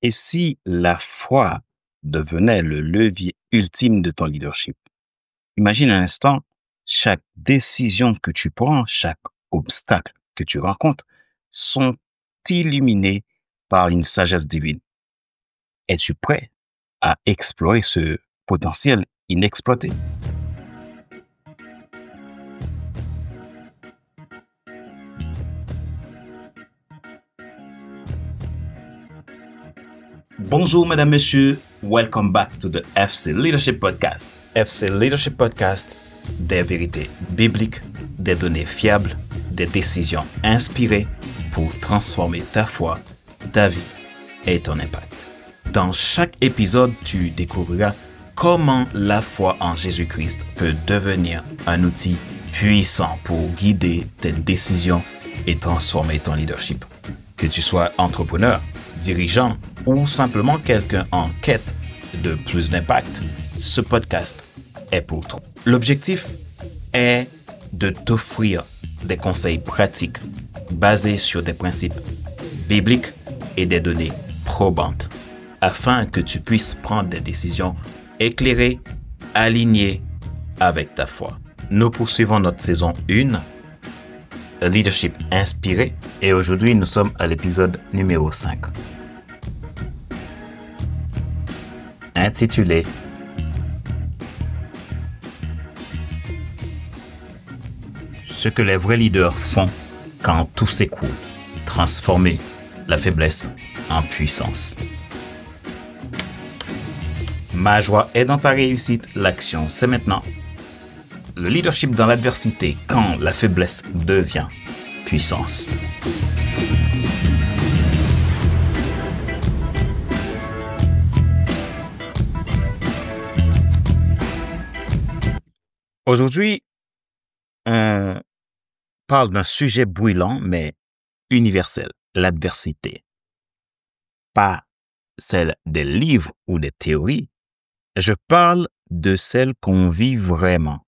Et si la foi devenait le levier ultime de ton leadership? Imagine un instant, chaque décision que tu prends, chaque obstacle que tu rencontres sont illuminés par une sagesse divine. Es-tu prêt à explorer ce potentiel inexploité? Bonjour, mesdames, messieurs. Welcome back to the FC Leadership Podcast. FC Leadership Podcast, des vérités bibliques, des données fiables, des décisions inspirées pour transformer ta foi, ta vie et ton impact. Dans chaque épisode, tu découvriras comment la foi en Jésus-Christ peut devenir un outil puissant pour guider tes décisions et transformer ton leadership. Que tu sois entrepreneur, dirigeant ou simplement quelqu'un en quête de plus d'impact, ce podcast est pour toi. L'objectif est de t'offrir des conseils pratiques basés sur des principes bibliques et des données probantes afin que tu puisses prendre des décisions éclairées, alignées avec ta foi. Nous poursuivons notre saison 1, Leadership inspiré, et aujourd'hui nous sommes à l'épisode numéro 5. Intitulé Ce que les vrais leaders font quand tout s'écroule, transformer la faiblesse en puissance. Ma joie est dans ta réussite, l'action c'est maintenant. Le leadership dans l'adversité quand la faiblesse devient puissance. Aujourd'hui, on parle d'un sujet brûlant mais universel, l'adversité. Pas celle des livres ou des théories, je parle de celle qu'on vit vraiment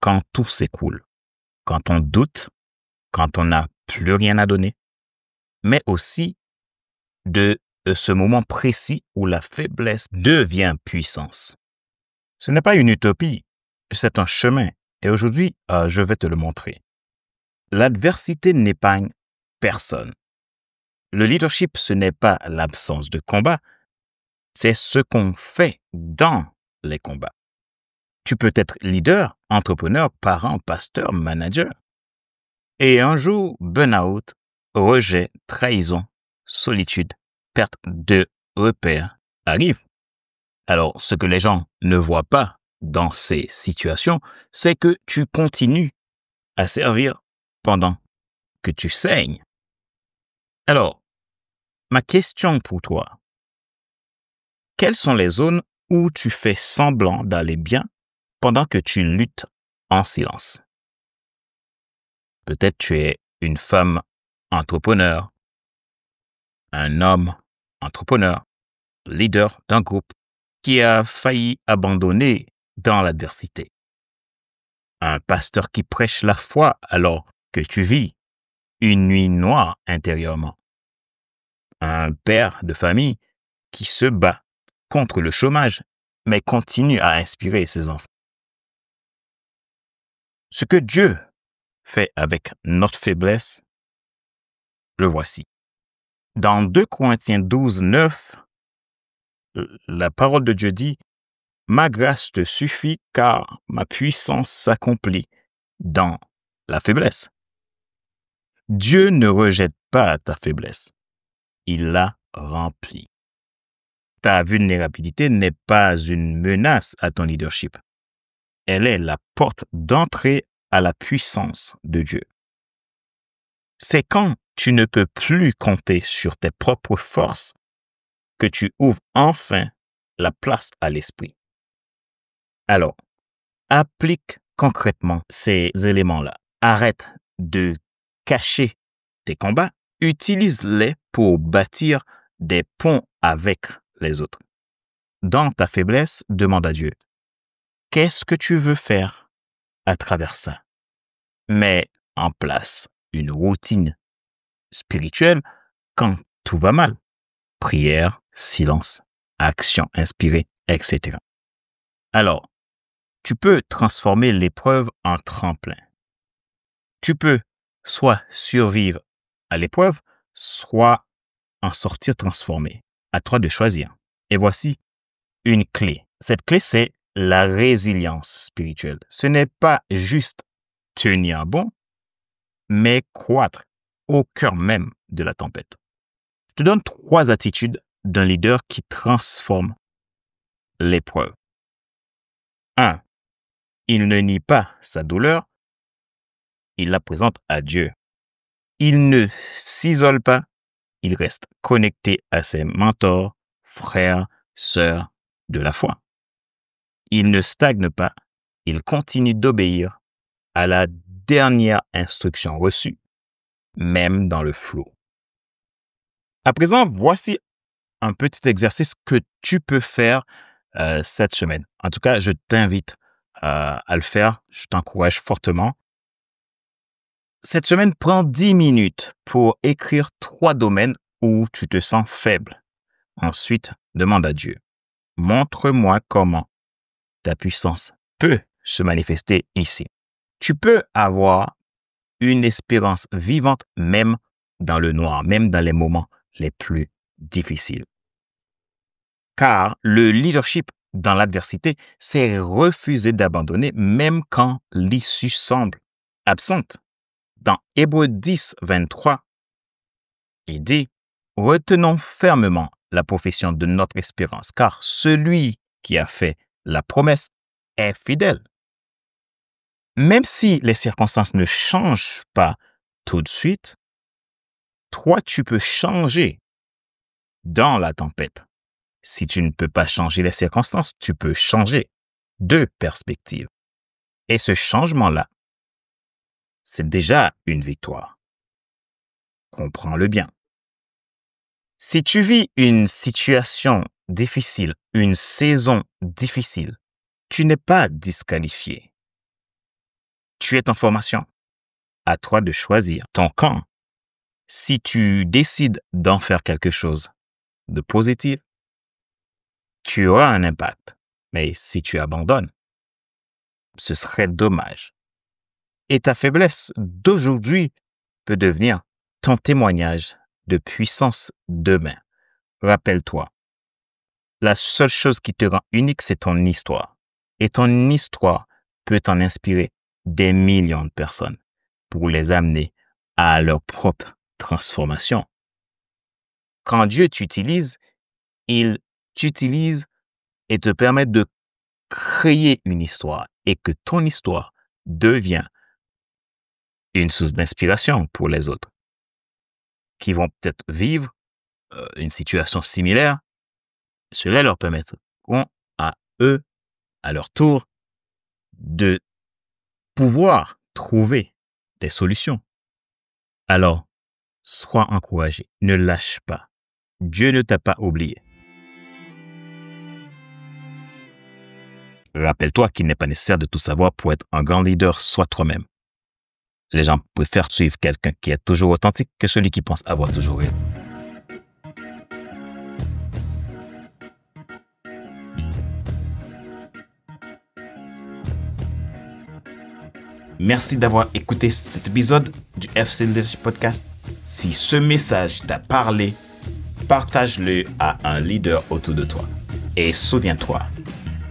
quand tout s'écoule, quand on doute, quand on n'a plus rien à donner, mais aussi de ce moment précis où la faiblesse devient puissance. Ce n'est pas une utopie, c'est un chemin, et aujourd'hui, je vais te le montrer. L'adversité n'épargne personne. Le leadership, ce n'est pas l'absence de combat, c'est ce qu'on fait dans les combats. Tu peux être leader, entrepreneur, parent, pasteur, manager. Et un jour, burn-out, rejet, trahison, solitude, perte de repères arrivent. Alors, ce que les gens ne voient pas dans ces situations, c'est que tu continues à servir pendant que tu saignes. Alors, ma question pour toi, quelles sont les zones où tu fais semblant d'aller bien pendant que tu luttes en silence? Peut-être tu es une femme entrepreneur, un homme entrepreneur, leader d'un groupe qui a failli abandonner dans l'adversité. Un pasteur qui prêche la foi alors que tu vis une nuit noire intérieurement. Un père de famille qui se bat contre le chômage mais continue à inspirer ses enfants. Ce que Dieu fait avec notre faiblesse, le voici. Dans 2 Corinthiens 12, 9, la parole de Dieu dit « Ma grâce te suffit car ma puissance s'accomplit dans la faiblesse. » Dieu ne rejette pas ta faiblesse. Il la remplit. Ta vulnérabilité n'est pas une menace à ton leadership. Elle est la porte d'entrée à la puissance de Dieu. C'est quand tu ne peux plus compter sur tes propres forces que tu ouvres enfin la place à l'esprit. Alors, applique concrètement ces éléments-là. Arrête de cacher tes combats. Utilise-les pour bâtir des ponts avec les autres. Dans ta faiblesse, demande à Dieu, qu'est-ce que tu veux faire à travers ça? Mets en place une routine spirituelle quand tout va mal. Prière, silence, action inspirée, etc. Alors, tu peux transformer l'épreuve en tremplin. Tu peux soit survivre à l'épreuve, soit en sortir transformé. À toi de choisir. Et voici une clé. Cette clé, c'est la résilience spirituelle. Ce n'est pas juste tenir bon, mais croître au cœur même de la tempête. Je te donne 3 attitudes d'un leader qui transforme l'épreuve. 1. Il ne nie pas sa douleur, il la présente à Dieu. Il ne s'isole pas, il reste connecté à ses mentors, frères, sœurs de la foi. Il ne stagne pas, il continue d'obéir à la dernière instruction reçue, même dans le flot. À présent, voici un petit exercice que tu peux faire cette semaine. En tout cas, je t'invite à le faire. Je t'encourage fortement. Cette semaine, prends 10 minutes pour écrire 3 domaines où tu te sens faible. Ensuite, demande à Dieu, montre-moi comment ta puissance peut se manifester ici. Tu peux avoir une espérance vivante même dans le noir, même dans les moments les plus difficiles. Car le leadership dans l'adversité, c'est refuser d'abandonner même quand l'issue semble absente. Dans Hébreux 10, 23, il dit « Retenons fermement la profession de notre espérance, car celui qui a fait la promesse est fidèle. » Même si les circonstances ne changent pas tout de suite, toi, tu peux changer dans la tempête. Si tu ne peux pas changer les circonstances, tu peux changer de perspective. Et ce changement-là, c'est déjà une victoire. Comprends-le bien. Si tu vis une situation difficile, une saison difficile, tu n'es pas disqualifié. Tu es en formation. À toi de choisir ton camp. Si tu décides d'en faire quelque chose de positif, tu auras un impact. Mais si tu abandonnes, ce serait dommage. Et ta faiblesse d'aujourd'hui peut devenir ton témoignage de puissance demain. Rappelle-toi, la seule chose qui te rend unique, c'est ton histoire. Et ton histoire peut en inspirer des millions de personnes pour les amener à leur propre transformation. Quand Dieu t'utilise, il t'utilise et te permet de créer une histoire et que ton histoire devient une source d'inspiration pour les autres qui vont peut-être vivre une situation similaire. Cela leur permettra à eux, à leur tour, de pouvoir trouver des solutions. Alors, sois encouragé, ne lâche pas. Dieu ne t'a pas oublié. Rappelle-toi qu'il n'est pas nécessaire de tout savoir pour être un grand leader, sois toi-même. Les gens préfèrent suivre quelqu'un qui est toujours authentique que celui qui pense avoir toujours raison. Merci d'avoir écouté cet épisode du FC Leadership Podcast. Si ce message t'a parlé, partage-le à un leader autour de toi. Et souviens-toi,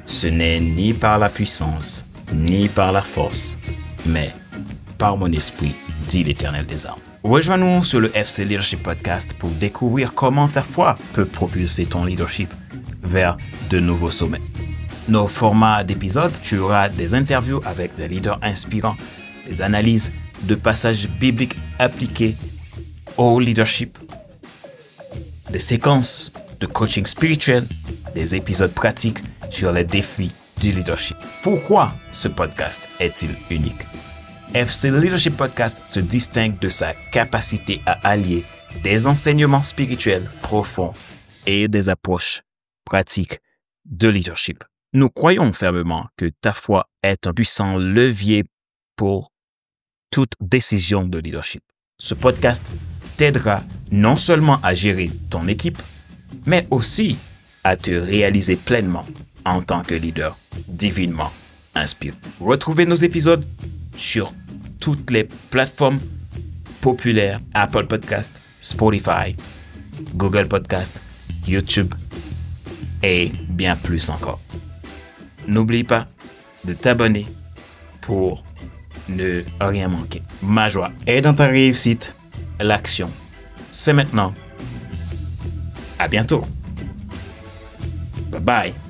ce n'est ni par la puissance, ni par la force, mais par mon esprit, dit l'Éternel des armées. Rejoins-nous sur le FC Leadership Podcast pour découvrir comment ta foi peut propulser ton leadership vers de nouveaux sommets. Nos formats d'épisodes, tu auras des interviews avec des leaders inspirants, des analyses de passages bibliques appliqués au leadership, des séquences de coaching spirituel, des épisodes pratiques sur les défis du leadership. Pourquoi ce podcast est-il unique? FC Leadership Podcast se distingue de sa capacité à allier des enseignements spirituels profonds et des approches pratiques de leadership. Nous croyons fermement que ta foi est un puissant levier pour toute décision de leadership. Ce podcast t'aidera non seulement à gérer ton équipe, mais aussi à te réaliser pleinement en tant que leader divinement inspiré. Retrouvez nos épisodes sur toutes les plateformes populaires: Apple Podcast, Spotify, Google Podcast, YouTube et bien plus encore. N'oublie pas de t'abonner pour ne rien manquer. Ma joie est dans ta réussite. L'action, c'est maintenant. À bientôt. Bye bye.